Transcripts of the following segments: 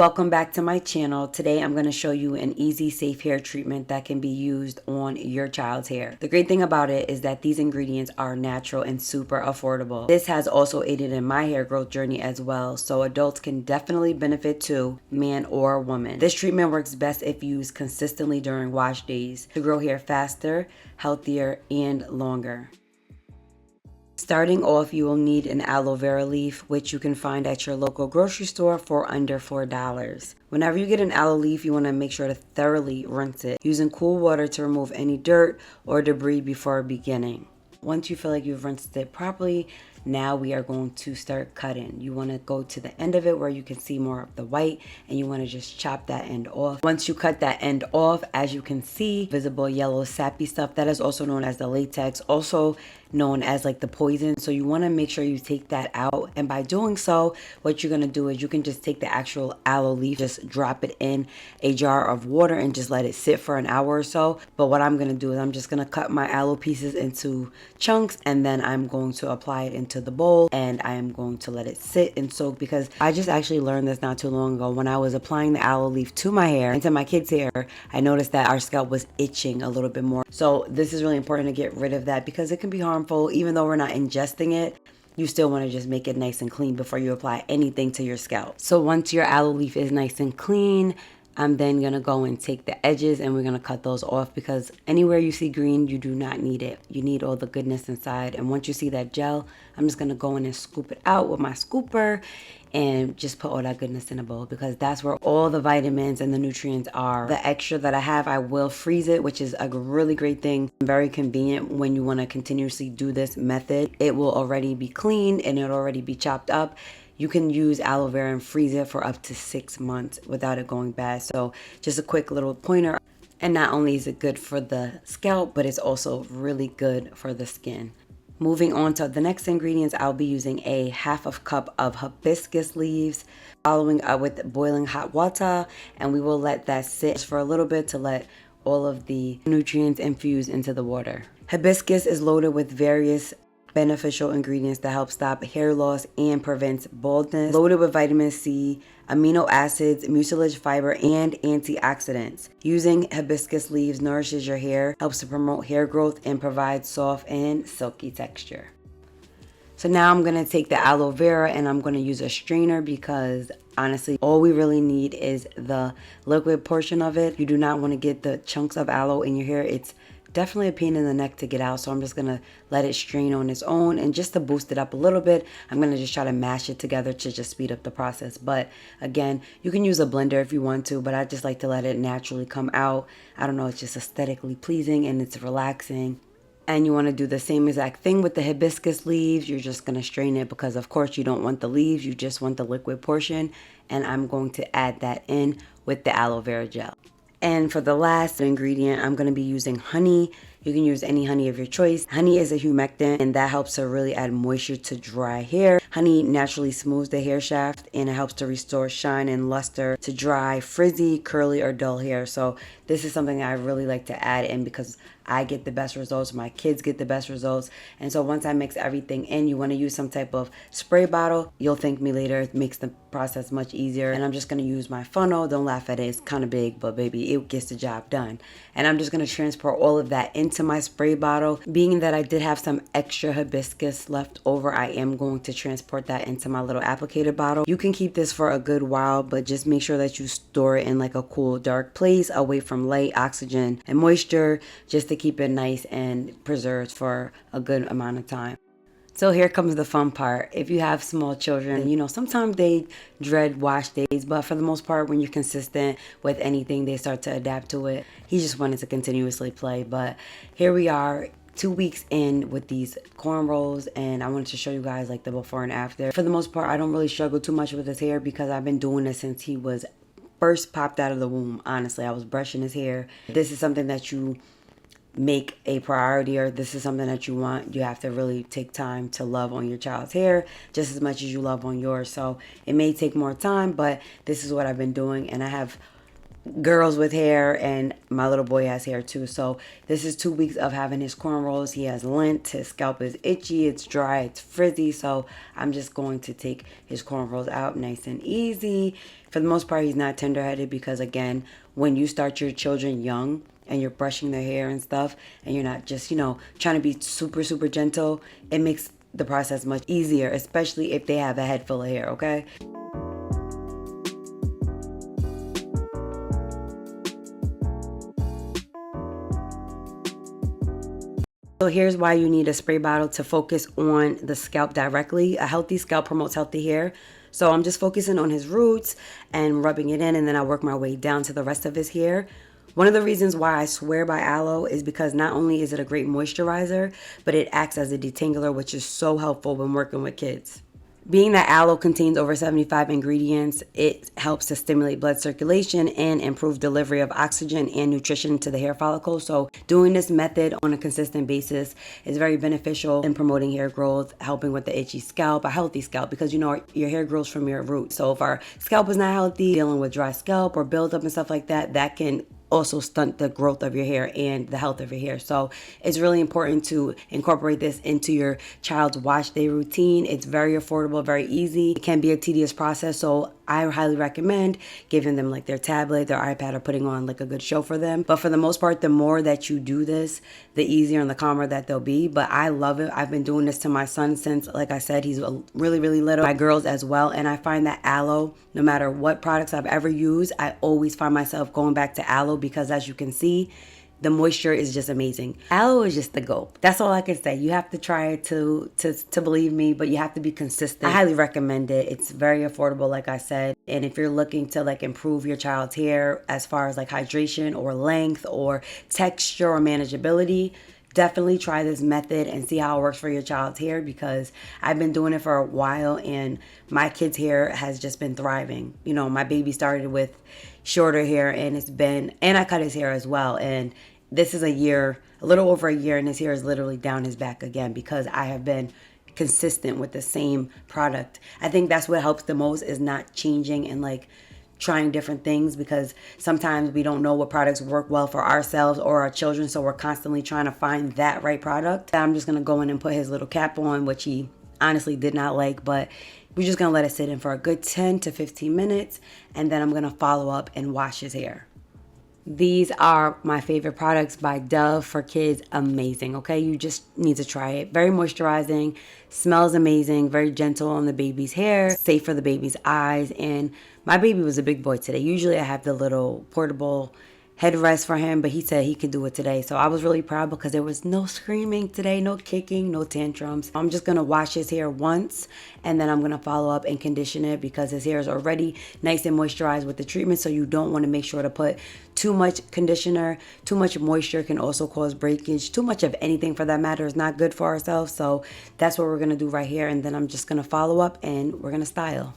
Welcome back to my channel. Today I'm going to show you an easy, safe hair treatment that can be used on your child's hair. The great thing about it is that these ingredients are natural and super affordable. This has also aided in my hair growth journey as well, so adults can definitely benefit too, man or woman. This treatment works best if used consistently during wash days to grow hair faster, healthier, and longer. Starting off, you will need an aloe vera leaf, which you can find at your local grocery store for under $4. Whenever you get an aloe leaf, you want to make sure to thoroughly rinse it using cool water to remove any dirt or debris before beginning. Once you feel like you've rinsed it properly, now we are going to start cutting. You want to go to the end of it where you can see more of the white, and you want to just chop that end off. Once you cut that end off, as you can see, visible yellow sappy stuff, that is also known as the latex, also known as like the poison. So you want to make sure you take that out, and by doing so, what you're going to do is you can just take the actual aloe leaf, just drop it in a jar of water and just let it sit for an hour or so. But what I'm going to do is I'm just going to cut my aloe pieces into chunks, and then I'm going to apply it into the bowl, and I am going to let it sit and soak, because I just actually learned this not too long ago. When I was applying the aloe leaf to my hair and to my kids' hair, I noticed that our scalp was itching a little bit more. So this is really important to get rid of that, because it can be harmful. Even though we're not ingesting it, you still want to just make it nice and clean before you apply anything to your scalp. So once your aloe leaf is nice and clean, I'm then going to go and take the edges, and we're going to cut those off, because anywhere you see green, you do not need it. You need all the goodness inside. And once you see that gel, I'm just going to go in and scoop it out with my scooper and just put all that goodness in a bowl, because that's where all the vitamins and the nutrients are. The extra that I have, I will freeze it, which is a really great thing. Very convenient when you want to continuously do this method. It will already be clean and it'll already be chopped up. You can use aloe vera and freeze it for up to 6 months without it going bad. So just a quick little pointer. And not only is it good for the scalp, but it's also really good for the skin. Moving on to the next ingredients, I'll be using a ½ cup of hibiscus leaves, following up with boiling hot water, and we will let that sit for a little bit to let all of the nutrients infuse into the water. Hibiscus is loaded with various beneficial ingredients that help stop hair loss and prevents baldness, loaded with vitamin C, amino acids, mucilage fiber, and antioxidants. Using hibiscus leaves nourishes your hair, helps to promote hair growth, and provides soft and silky texture. So now I'm going to take the aloe vera and I'm going to use a strainer, because honestly, all we really need is the liquid portion of it. You do not want to get the chunks of aloe in your hair. It's definitely a pain in the neck to get out, so I'm just gonna let it strain on its own. And just to boost it up a little bit, I'm gonna just try to mash it together to just speed up the process. But again, you can use a blender if you want to, but I just like to let it naturally come out. I don't know, it's just aesthetically pleasing and it's relaxing. And you want to do the same exact thing with the hibiscus leaves. You're just going to strain it, because of course you don't want the leaves, you just want the liquid portion. And I'm going to add that in with the aloe vera gel. And for the last ingredient, I'm going to be using honey. You can use any honey of your choice. Honey is a humectant, and that helps to really add moisture to dry hair. Honey naturally smooths the hair shaft, and it helps to restore shine and luster to dry, frizzy, curly, or dull hair. So this is something I really like to add in, because I get the best results, my kids get the best results. And so once I mix everything in, you want to use some type of spray bottle. You'll thank me later. It makes the process much easier. And I'm just going to use my funnel. Don't laugh at it. It's kind of big, but baby, it gets the job done. And I'm just going to transport all of that into my spray bottle. Being that I did have some extra hibiscus left over, I am going to transport that into my little applicator bottle. You can keep this for a good while, but just make sure that you store it in like a cool, dark place away from light, oxygen, and moisture, just to keep it nice and preserved for a good amount of time. So here comes the fun part. If you have small children, you know, sometimes they dread wash days, but for the most part, when you're consistent with anything, they start to adapt to it. He just wanted to continuously play, but here we are, 2 weeks in with these cornrows, and I wanted to show you guys like the before and after. For the most part, I don't really struggle too much with his hair, because I've been doing this since he was first popped out of the womb. Honestly, I was brushing his hair. This is something that you make a priority, or this is something that you want. You have to really take time to love on your child's hair just as much as you love on yours. So it may take more time, but this is what I've been doing, and I have girls with hair, and my little boy has hair too. So this is 2 weeks of having his cornrows. He has lint, his scalp is itchy, it's dry, it's frizzy. So I'm just going to take his cornrows out nice and easy. For the most part, he's not tender-headed because, again, when you start your children young and you're brushing their hair and stuff, and you're not just, trying to be super, super gentle, it makes the process much easier, especially if they have a head full of hair, okay? So here's why you need a spray bottle to focus on the scalp directly. A healthy scalp promotes healthy hair. So I'm just focusing on his roots and rubbing it in, and then I work my way down to the rest of his hair. One of the reasons why I swear by aloe is because not only is it a great moisturizer, but it acts as a detangler, which is so helpful when working with kids. Being that aloe contains over 75 ingredients, it helps to stimulate blood circulation and improve delivery of oxygen and nutrition to the hair follicle. So doing this method on a consistent basis is very beneficial in promoting hair growth, helping with the itchy scalp, a healthy scalp, because your hair grows from your roots. So if our scalp is not healthy, dealing with dry scalp or buildup and stuff like that, that can also stunt the growth of your hair and the health of your hair. So it's really important to incorporate this into your child's wash day routine. It's very affordable, very easy. It can be a tedious process, so I highly recommend giving them like their tablet, their iPad, or putting on like a good show for them. But for the most part, the more that you do this, the easier and the calmer that they'll be. But I love it. I've been doing this to my son since, like I said, he's really, really little. My girls as well. And I find that aloe, no matter what products I've ever used, I always find myself going back to aloe because, as you can see, the moisture is just amazing. Aloe is just the goat. That's all I can say. You have to try it to believe me, but you have to be consistent. I highly recommend it. It's very affordable, like I said. And if you're looking to like improve your child's hair as far as like hydration or length or texture or manageability, definitely try this method and see how it works for your child's hair, because I've been doing it for a while and my kid's hair has just been thriving. My baby started with shorter hair and I cut his hair as well, and this is a little over a year, and his hair is literally down his back again because I have been consistent with the same product. I think that's what helps the most, is not changing and like trying different things, because sometimes we don't know what products work well for ourselves or our children, so we're constantly trying to find that right product. I'm just gonna go in and put his little cap on, which he honestly did not like, but we're just gonna let it sit in for a good 10 to 15 minutes, and then I'm gonna follow up and wash his hair. These are my favorite products by Dove for kids. Amazing, okay? You just need to try it. Very moisturizing, smells amazing, very gentle on the baby's hair, safe for the baby's eyes. And my baby was a big boy today. Usually I have the little portable headrest for him, but he said he could do it today. So I was really proud because there was no screaming today, no kicking, no tantrums. I'm just gonna wash his hair once, and then I'm gonna follow up and condition it because his hair is already nice and moisturized with the treatment. So you don't want to make sure to put too much conditioner. Too much moisture can also cause breakage. Too much of anything for that matter is not good for ourselves. So that's what we're gonna do right here, and then I'm just gonna follow up and we're gonna style.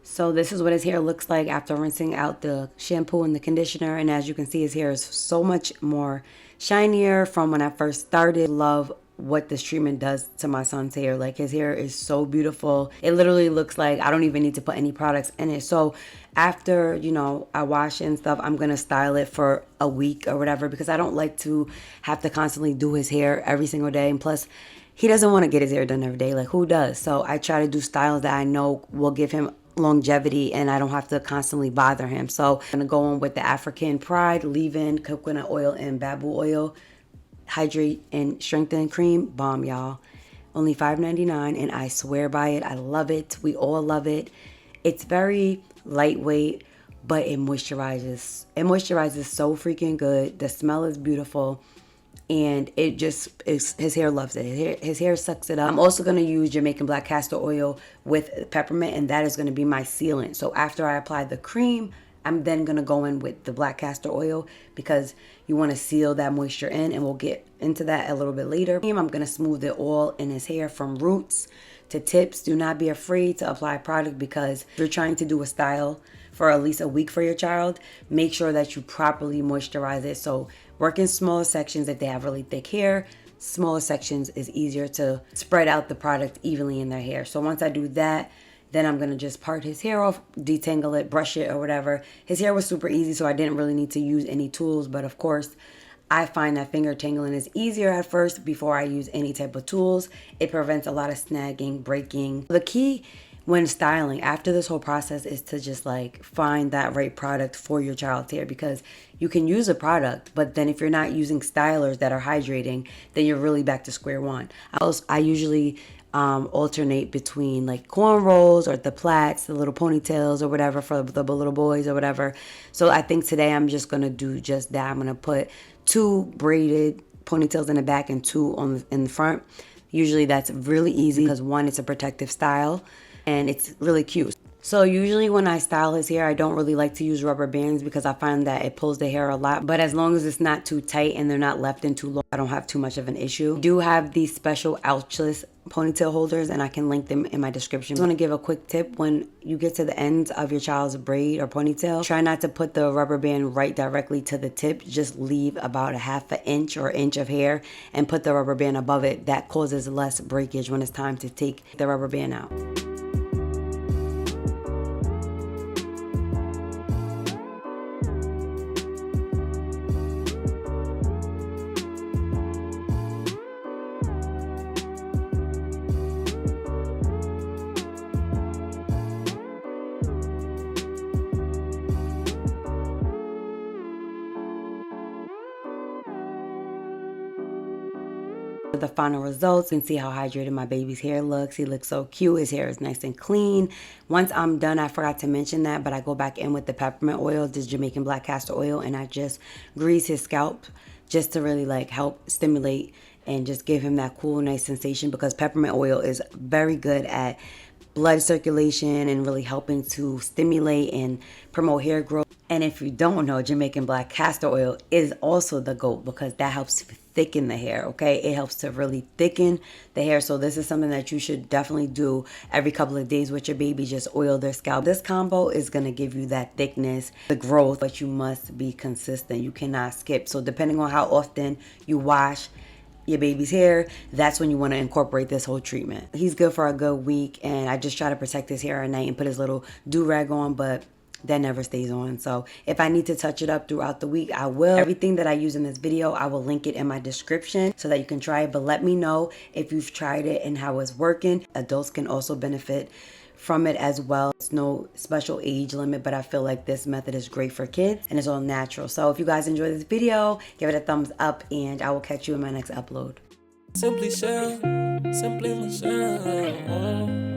So this is what his hair looks like after rinsing out the shampoo and the conditioner. And as you can see, his hair is so much more shinier from when I first started. Love what this treatment does to my son's hair. Like, his hair is so beautiful. It literally looks like I don't even need to put any products in it. So after, I wash and stuff, I'm going to style it for a week or whatever, because I don't like to have to constantly do his hair every single day. And plus, he doesn't want to get his hair done every day. Like, who does? So I try to do styles that I know will give him longevity and I don't have to constantly bother him. So I'm gonna go on with the African Pride leave-in coconut oil and babu oil hydrate and strengthen cream. Bomb, y'all. Only $5.99, and I swear by it. I love it. We all love it. It's very lightweight, but it moisturizes. It moisturizes so freaking good. The smell is beautiful. And it just is, his hair loves it. His hair sucks it up. I'm also going to use Jamaican black castor oil with peppermint, and that is going to be my sealant. So after I apply the cream, I'm then going to go in with the black castor oil, because you want to seal that moisture in, and we'll get into that a little bit later. I'm going to smooth it all in his hair from roots to tips. Do not be afraid to apply product, because if you're trying to do a style for at least a week for your child, make sure that you properly moisturize it. So work in smaller sections. If they have really thick hair, smaller sections is easier to spread out the product evenly in their hair. So once I do that, Then I'm gonna just part his hair off, detangle it, brush it or whatever. His hair was super easy, so I didn't really need to use any tools, but of course, I find that finger tangling is easier at first before I use any type of tools. It prevents a lot of snagging, breaking. The key when styling after this whole process is to just like find that right product for your child's hair, because you can use a product, but then if you're not using stylers that are hydrating, then you're really back to square one. I usually alternate between like cornrows or the plaits, the little ponytails or whatever for the little boys or whatever. So I think today I'm just gonna do just that. I'm gonna put 2 braided ponytails in the back and 2 in the front. Usually that's really easy because 1, it's a protective style and it's really cute. So usually when I style his hair, I don't really like to use rubber bands because I find that it pulls the hair a lot. But as long as it's not too tight and they're not left in too long, I don't have too much of an issue. I do have these special ouchless ponytail holders and I can link them in my description. I want to give a quick tip. When you get to the ends of your child's braid or ponytail, try not to put the rubber band right directly to the tip. Just leave about a ½ inch or inch of hair and put the rubber band above it. That causes less breakage when it's time to take the rubber band out. The final results, you can see how hydrated my baby's hair looks. He looks so cute. His hair is nice and clean. Once I'm done, I forgot to mention that, but I go back in with the peppermint oil, this Jamaican black castor oil, and I just grease his scalp just to really like help stimulate and just give him that cool, nice sensation, because peppermint oil is very good at blood circulation and really helping to stimulate and promote hair growth. And if you don't know, Jamaican black castor oil is also the GOAT because that helps thicken the hair, okay? It helps to really thicken the hair. So this is something that you should definitely do every couple of days with your baby. Just oil their scalp. This combo is going to give you that thickness, the growth, but you must be consistent. You cannot skip. So depending on how often you wash your baby's hair, that's when you want to incorporate this whole treatment. He's good for a good week, and I just try to protect his hair at night and put his little do-rag on, but that never stays on. So if I need to touch it up throughout the week, I will. Everything that I use in this video, I will link it in my description so that you can try it. But let me know if you've tried it and how it's working. Adults can also benefit from it as well. It's no special age limit, but I feel like this method is great for kids and it's all natural. So if you guys enjoyed this video, give it a thumbs up and I will catch you in my next upload. Simply Michelle.